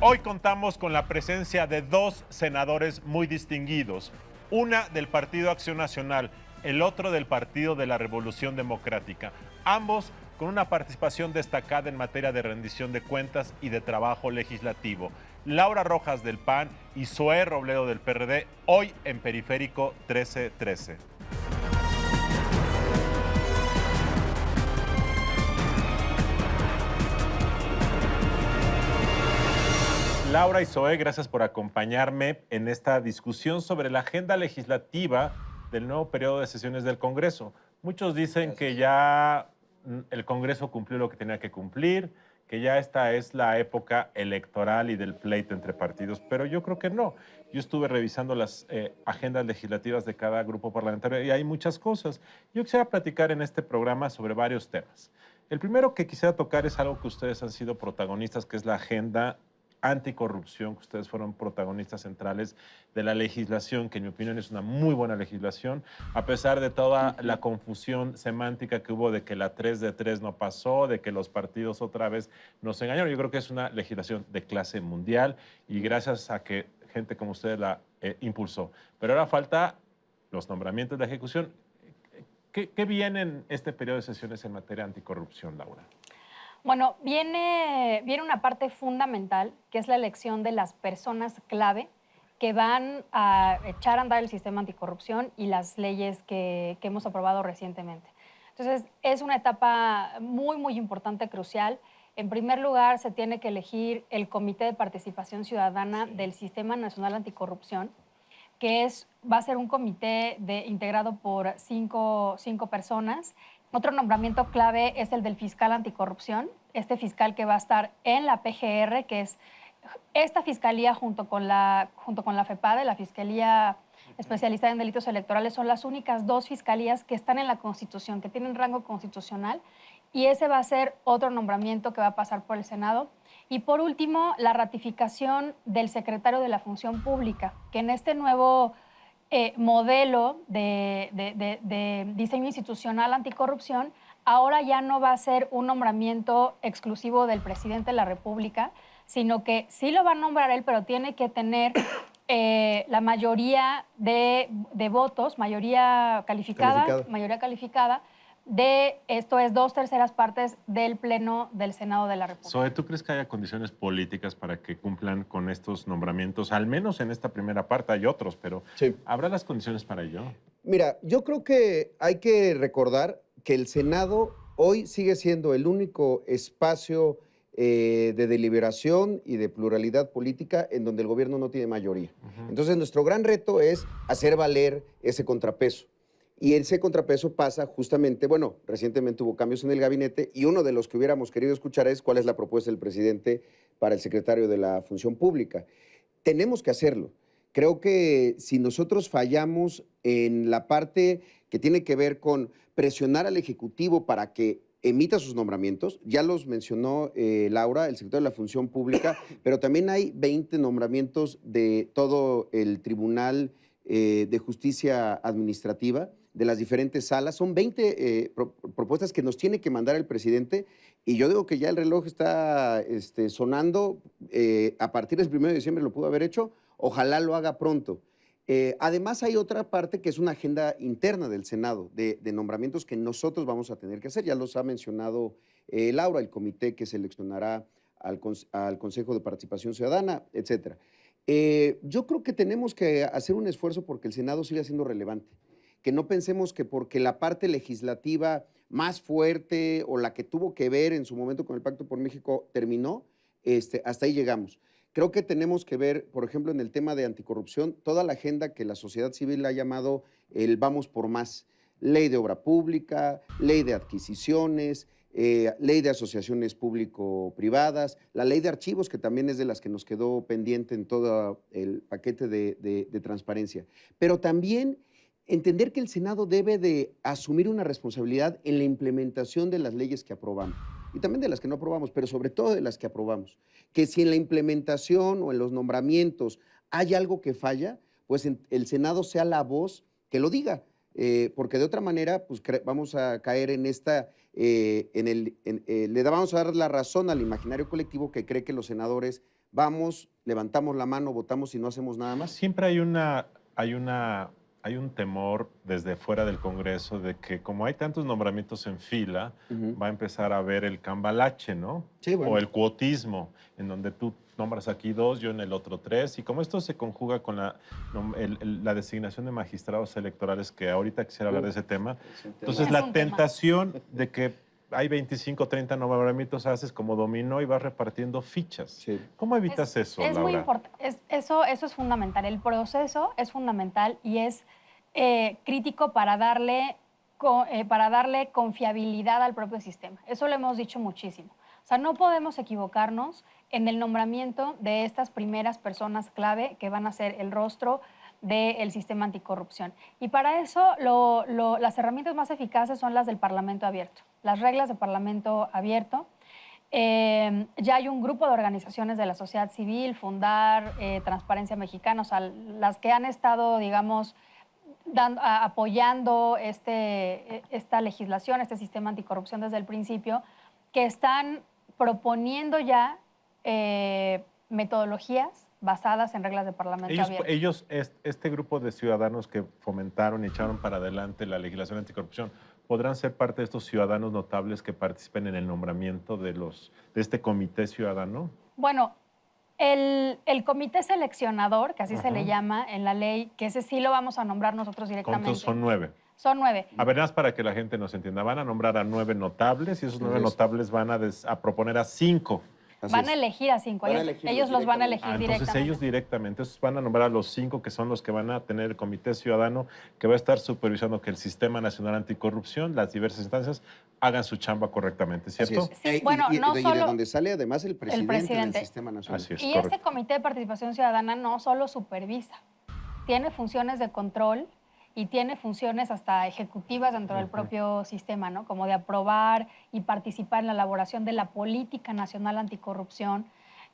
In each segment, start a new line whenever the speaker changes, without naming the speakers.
Hoy contamos con la presencia de dos senadores muy distinguidos, una del Partido Acción Nacional, el otro del Partido de la Revolución Democrática, ambos con una participación destacada en materia de rendición de cuentas y de trabajo legislativo. Laura Rojas del PAN y Zoé Robledo del PRD, hoy en Periférico 1313. Laura y Zoé, gracias por acompañarme en esta discusión sobre la agenda legislativa del nuevo periodo de sesiones del Congreso. Muchos dicen que ya el Congreso cumplió lo que tenía que cumplir, que ya esta es la época electoral y del pleito entre partidos, pero yo creo que no. Yo estuve revisando las agendas legislativas de cada grupo parlamentario y hay muchas cosas. Yo quisiera platicar en este programa sobre varios temas. El primero que quisiera tocar es algo que ustedes han sido protagonistas, que es la agenda anticorrupción, que ustedes fueron protagonistas centrales de la legislación, que en mi opinión es una muy buena legislación, a pesar de toda la confusión semántica que hubo de que la 3 de 3 no pasó, de que los partidos otra vez nos engañaron. Yo creo que es una legislación de clase mundial y gracias a que gente como ustedes la impulsó. Pero ahora falta los nombramientos de ejecución. ¿Qué viene en este periodo de sesiones en materia anticorrupción, Laura?
Bueno, viene una parte fundamental, que es la elección de las personas clave que van a echar a andar el sistema anticorrupción y las leyes que hemos aprobado recientemente. Entonces, es una etapa muy, muy importante, crucial. En primer lugar, se tiene que elegir el Comité de Participación Ciudadana del Sistema Nacional Anticorrupción, que va a ser un comité integrado por cinco personas. Otro nombramiento clave es el del fiscal anticorrupción, este fiscal que va a estar en la PGR, que es esta fiscalía junto con la FEPADE, la Fiscalía Especializada en Delitos Electorales, son las únicas dos fiscalías que están en la Constitución, que tienen rango constitucional, y ese va a ser otro nombramiento que va a pasar por el Senado. Y por último, la ratificación del secretario de la Función Pública, que en este nuevo modelo de diseño institucional anticorrupción, ahora ya no va a ser un nombramiento exclusivo del presidente de la República, sino que sí lo va a nombrar él, pero tiene que tener la mayoría de votos, mayoría calificada, de, esto es 2/3 partes del Pleno del Senado de la República.
Zoé, ¿tú crees que haya condiciones políticas para que cumplan con estos nombramientos? Al menos en esta primera parte, hay otros, pero
sí.
¿Habrá las condiciones para ello?
Mira, yo creo que hay que recordar que el Senado hoy sigue siendo el único espacio de deliberación y de pluralidad política en donde el gobierno no tiene mayoría. Entonces, nuestro gran reto es hacer valer ese contrapeso. Y ese contrapeso pasa justamente, bueno, recientemente hubo cambios en el gabinete y uno de los que hubiéramos querido escuchar es cuál es la propuesta del presidente para el secretario de la Función Pública. Tenemos que hacerlo. Creo que si nosotros fallamos en la parte que tiene que ver con presionar al Ejecutivo para que emita sus nombramientos, ya los mencionó Laura, el secretario de la Función Pública, pero también hay 20 nombramientos de todo el Tribunal de Justicia Administrativa, de las diferentes salas. Son 20 propuestas que nos tiene que mandar el presidente y yo digo que ya el reloj está sonando. A partir del 1 de diciembre lo pudo haber hecho. Ojalá lo haga pronto. Además, hay otra parte que es una agenda interna del Senado de nombramientos que nosotros vamos a tener que hacer. Ya los ha mencionado Laura, el comité que seleccionará al Consejo de Participación Ciudadana, etcétera. Yo creo que tenemos que hacer un esfuerzo porque el Senado siga siendo relevante. Que no pensemos que porque la parte legislativa más fuerte o la que tuvo que ver en su momento con el Pacto por México terminó, hasta ahí llegamos. Creo que tenemos que ver, por ejemplo, en el tema de anticorrupción, toda la agenda que la sociedad civil ha llamado el vamos por más. Ley de obra pública, ley de adquisiciones, ley de asociaciones público-privadas, la ley de archivos, que también es de las que nos quedó pendiente en todo el paquete de transparencia. Pero también entender que el Senado debe de asumir una responsabilidad en la implementación de las leyes que aprobamos. Y también de las que no aprobamos, pero sobre todo de las que aprobamos. Que si en la implementación o en los nombramientos hay algo que falla, pues el Senado sea la voz que lo diga. Porque de otra manera, pues vamos a caer en esta, le vamos a dar la razón al imaginario colectivo que cree que los senadores vamos, levantamos la mano, votamos y no hacemos nada más.
Siempre hay un temor desde fuera del Congreso de que como hay tantos nombramientos en fila,
Ujú.
va a empezar a ver el cambalache, ¿no?
Sí, bueno.
O el cuotismo, en donde tú nombras aquí 2, yo en el otro 3, y como esto se conjuga con la designación de magistrados electorales, que ahorita quisiera hablar de ese tema, entonces
Es
la
un tema.
tentación de que hay 25, 30 nombramientos, haces como dominó y vas repartiendo fichas.
Sí.
¿Cómo evitas eso,
Es muy
Laura?
importante. Eso es fundamental. El proceso es fundamental y es crítico para darle confiabilidad al propio sistema. Eso lo hemos dicho muchísimo. O sea, no podemos equivocarnos en el nombramiento de estas primeras personas clave que van a ser el rostro del sistema anticorrupción. Y para eso las herramientas más eficaces son las del Parlamento abierto, las reglas de Parlamento abierto. Ya hay un grupo de organizaciones de la sociedad civil, Fundar, Transparencia Mexicana, o sea, las que han estado, digamos, apoyando esta legislación, este sistema anticorrupción desde el principio, que están proponiendo ya metodologías basadas en reglas de Parlamento abierto.
Este grupo de ciudadanos que fomentaron y echaron para adelante la legislación anticorrupción, ¿podrán ser parte de estos ciudadanos notables que participen en el nombramiento de este comité ciudadano?
Bueno, el comité seleccionador, que así se le llama en la ley, que ese sí lo vamos a nombrar nosotros directamente.
¿Cuántos son 9?
Son 9.
A ver, nada más para que la gente nos entienda. Van a nombrar a 9 notables y esos 9 notables van a proponer a 5.
Van a elegir a 5. Ellos los van a elegir
Entonces
directamente.
ellos directamente van a nombrar a los 5 que son los que van a tener el comité ciudadano que va a estar supervisando que el Sistema Nacional Anticorrupción, las diversas instancias, hagan su chamba correctamente, ¿cierto?
Así es.
Sí, bueno, no
de
solo
donde sale además el presidente del
presidente.
Sistema Nacional.
Así es,
Y
correcto.
este comité de participación ciudadana no solo supervisa, tiene funciones de control y tiene funciones hasta ejecutivas dentro del propio sistema, ¿no? Como de aprobar y participar en la elaboración de la política nacional anticorrupción,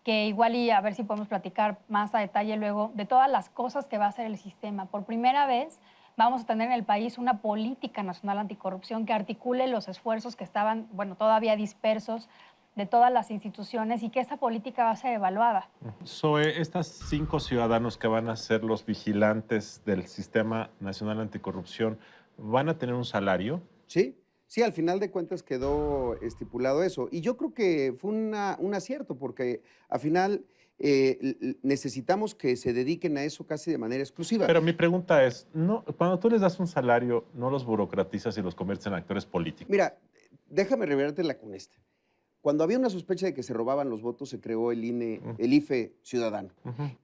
que igual y a ver si podemos platicar más a detalle luego de todas las cosas que va a hacer el sistema. Por primera vez vamos a tener en el país una política nacional anticorrupción que articule los esfuerzos que estaban, bueno, todavía dispersos de todas las instituciones y que esa política va a ser evaluada.
Zoe, estas 5 ciudadanos que van a ser los vigilantes del Sistema Nacional Anticorrupción, ¿van a tener un salario?
Sí, sí, al final de cuentas quedó estipulado eso. Y yo creo que fue un acierto, porque al final necesitamos que se dediquen a eso casi de manera exclusiva.
Pero mi pregunta es, cuando tú les das un salario, ¿no los burocratizas y los conviertes en actores políticos?
Mira, déjame revelártela con esta. Cuando había una sospecha de que se robaban los votos, se creó el INE, el IFE ciudadano.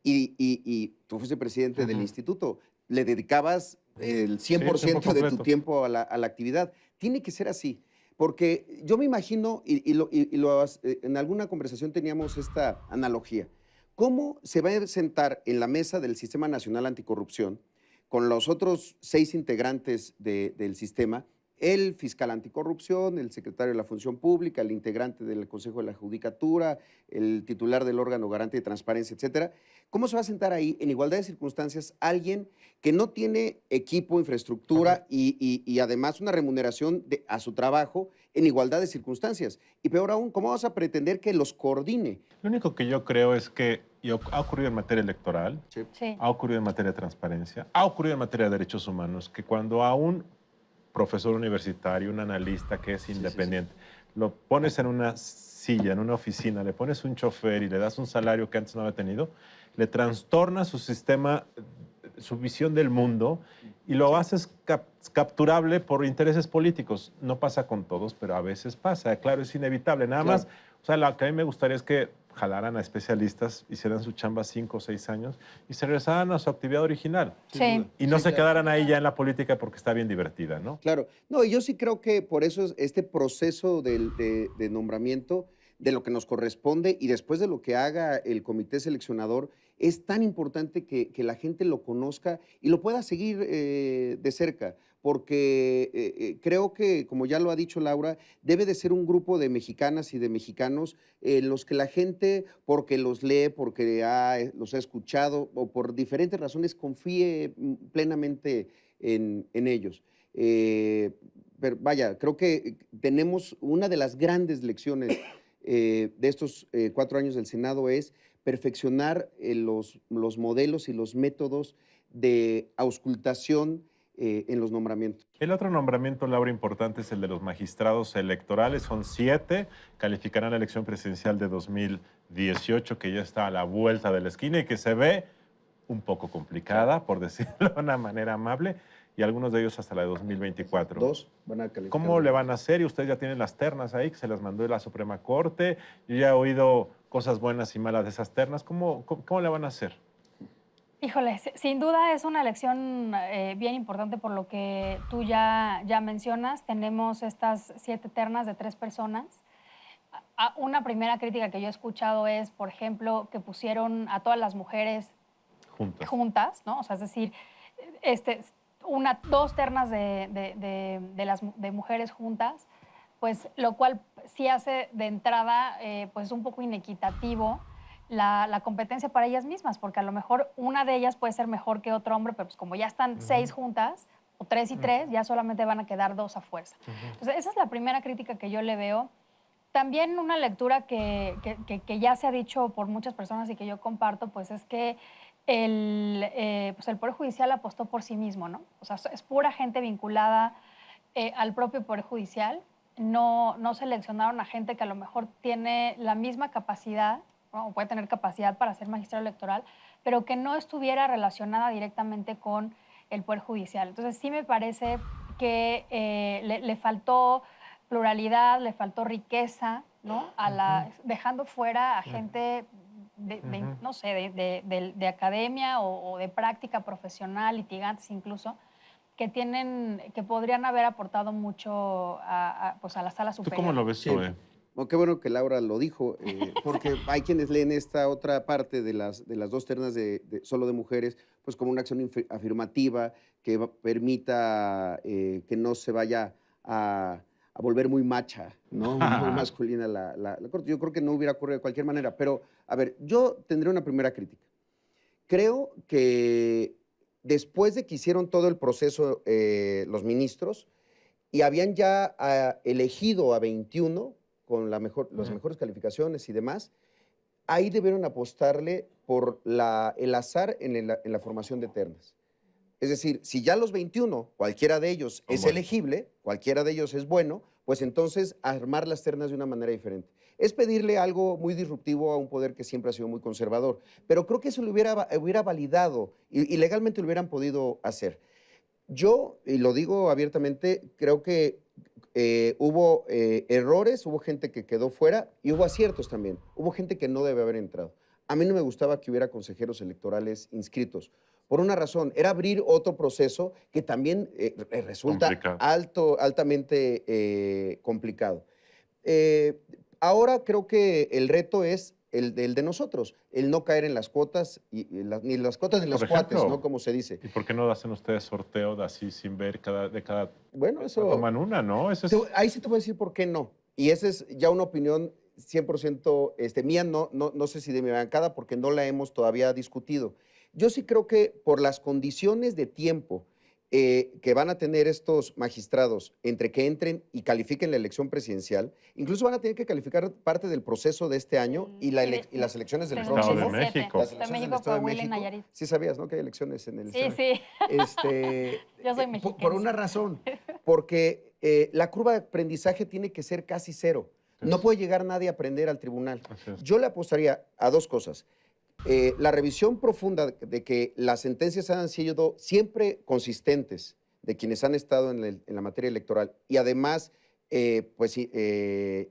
Y tú fuiste presidente del instituto. Le dedicabas el 100% de tu tiempo a la actividad. Tiene que ser así. Porque yo me imagino, en alguna conversación teníamos esta analogía. ¿Cómo se va a sentar en la mesa del Sistema Nacional Anticorrupción con los otros 6 integrantes del sistema? El fiscal anticorrupción, el secretario de la Función Pública, el integrante del Consejo de la Judicatura, el titular del órgano garante de transparencia, etcétera. ¿Cómo se va a sentar ahí, en igualdad de circunstancias, alguien que no tiene equipo, infraestructura y además una remuneración a su trabajo en igualdad de circunstancias? Y peor aún, ¿cómo vas a pretender que los coordine?
Lo único que yo creo es que ha ocurrido en materia electoral,
Sí.
ha ocurrido en materia de transparencia, ha ocurrido en materia de derechos humanos, que cuando a un profesor universitario, un analista que es independiente, lo pones en una silla, en una oficina, le pones un chofer y le das un salario que antes no había tenido, le trastorna su sistema, su visión del mundo y lo haces capturable por intereses políticos. No pasa con todos, pero a veces pasa. Claro, es inevitable. Nada más, o sea, lo que a mí me gustaría es que jalaran a especialistas, hicieran su chamba 5 o 6 años y se regresaran a su actividad original.
Sí.
Y no se quedaran ahí ya en la política porque está bien divertida, ¿no?
Claro. No, y yo sí creo que por eso este proceso de nombramiento, de lo que nos corresponde y después de lo que haga el comité seleccionador, es tan importante que la gente lo conozca y lo pueda seguir de cerca, porque creo que, como ya lo ha dicho Laura, debe de ser un grupo de mexicanas y de mexicanos en los que la gente, porque los lee, porque los ha escuchado o por diferentes razones, confíe plenamente en ellos. Pero vaya, creo que tenemos una de las grandes lecciones de estos 4 años del Senado es perfeccionar los modelos y los métodos de auscultación en los nombramientos.
El otro nombramiento, Laura, importante es el de los magistrados electorales. Son 7, calificarán la elección presidencial de 2018, que ya está a la vuelta de la esquina y que se ve un poco complicada, por decirlo de una manera amable, y algunos de ellos hasta la de 2024.
2 van a calificar.
¿Cómo le van a hacer? Y ustedes ya tienen las ternas ahí, que se las mandó la Suprema Corte. Yo ya he oído cosas buenas y malas de esas ternas. ¿Cómo le van a hacer?
Híjole, sin duda es una elección bien importante por lo que tú ya mencionas. Tenemos estas 7 ternas de 3 personas. Una primera crítica que yo he escuchado es, por ejemplo, que pusieron a todas las mujeres juntas, ¿no? O sea, es decir, 2 ternas de mujeres juntas, pues lo cual sí hace de entrada pues un poco inequitativo la competencia para ellas mismas, porque a lo mejor una de ellas puede ser mejor que otro hombre, pero pues como ya están 6 juntas, o 3 y 3, ya solamente van a quedar 2 a fuerza. Entonces, esa es la primera crítica que yo le veo. También una lectura que ya se ha dicho por muchas personas y que yo comparto, pues es que el Poder Judicial apostó por sí mismo, ¿no? O sea, es pura gente vinculada al propio Poder Judicial. No seleccionaron a gente que a lo mejor tiene la misma capacidad, ¿no? O puede tener capacidad para ser magistrado electoral, pero que no estuviera relacionada directamente con el Poder Judicial. Entonces, sí me parece que le faltó pluralidad, le faltó riqueza, ¿no? Dejando fuera a gente no sé, de academia o de práctica profesional, litigantes incluso, que podrían haber aportado mucho pues a la sala superior.
¿Tú cómo lo ves, Zoe?
Bueno, qué bueno que Laura lo dijo, porque hay quienes leen esta otra parte de las 2 ternas solo de mujeres, pues como una acción afirmativa que permita que no se vaya a volver muy macha, ¿no? Muy masculina la Corte. Yo creo que no hubiera ocurrido de cualquier manera, pero, a ver, yo tendré una primera crítica. Creo que después de que hicieron todo el proceso los ministros y habían ya elegido a 21 con las mejores calificaciones y demás, ahí debieron apostarle por el azar en la formación de ternas. Es decir, si ya los 21, cualquiera de ellos es elegible, cualquiera de ellos es bueno, pues entonces armar las ternas de una manera diferente. Es pedirle algo muy disruptivo a un poder que siempre ha sido muy conservador, pero creo que eso lo hubiera validado y legalmente lo hubieran podido hacer. Yo, y lo digo abiertamente, creo que hubo errores, hubo gente que quedó fuera y hubo aciertos también. Hubo gente que no debe haber entrado. A mí no me gustaba que hubiera consejeros electorales inscritos. Por una razón, era abrir otro proceso que también resulta altamente complicado. Ahora creo que el reto es el de nosotros, el no caer en las cuotas, ni las cuotas ni los cuates, ¿no? Como se dice.
¿Y por qué no hacen ustedes sorteo de así sin ver de cada...
Bueno, eso...
Toman una, ¿no?
Ahí sí te voy a decir por qué no. Y esa es ya una opinión 100% mía, no sé si de mi bancada, porque no la hemos todavía discutido. Yo sí creo que por las condiciones de tiempo que van a tener estos magistrados entre que entren y califiquen la elección presidencial, incluso van a tener que calificar parte del proceso de este año y las elecciones del próximo.
Estado de México.
Las elecciones del Estado de México. Sí sabías, ¿no? Que hay elecciones en el Estado.
Sí. Yo soy mexicana.
Por una razón, porque la curva de aprendizaje tiene que ser casi cero. No puede llegar nadie a aprender al tribunal. Yo le apostaría a 2 cosas. La revisión profunda de que las sentencias han sido siempre consistentes de quienes han estado en la materia electoral y además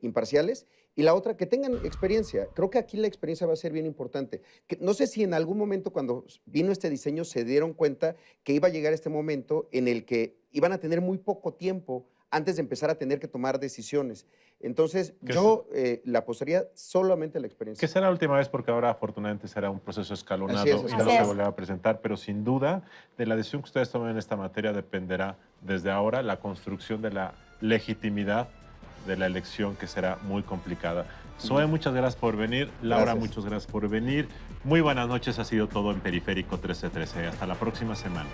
imparciales, y la otra, que tengan experiencia. Creo que aquí la experiencia va a ser bien importante. No sé si en algún momento cuando vino este diseño se dieron cuenta que iba a llegar este momento en el que iban a tener muy poco tiempo antes de empezar a tener que tomar decisiones. Entonces, yo le apostaría solamente a la experiencia.
Que será la última vez, porque ahora afortunadamente será un proceso escalonado y no se volverá a presentar, pero sin duda de la decisión que ustedes tomen en esta materia dependerá desde ahora la construcción de la legitimidad de la elección, que será muy complicada. Zoe, muchas gracias por venir. Laura, muchas gracias por venir. Muy buenas noches, ha sido todo en Periférico 1313. Hasta la próxima semana.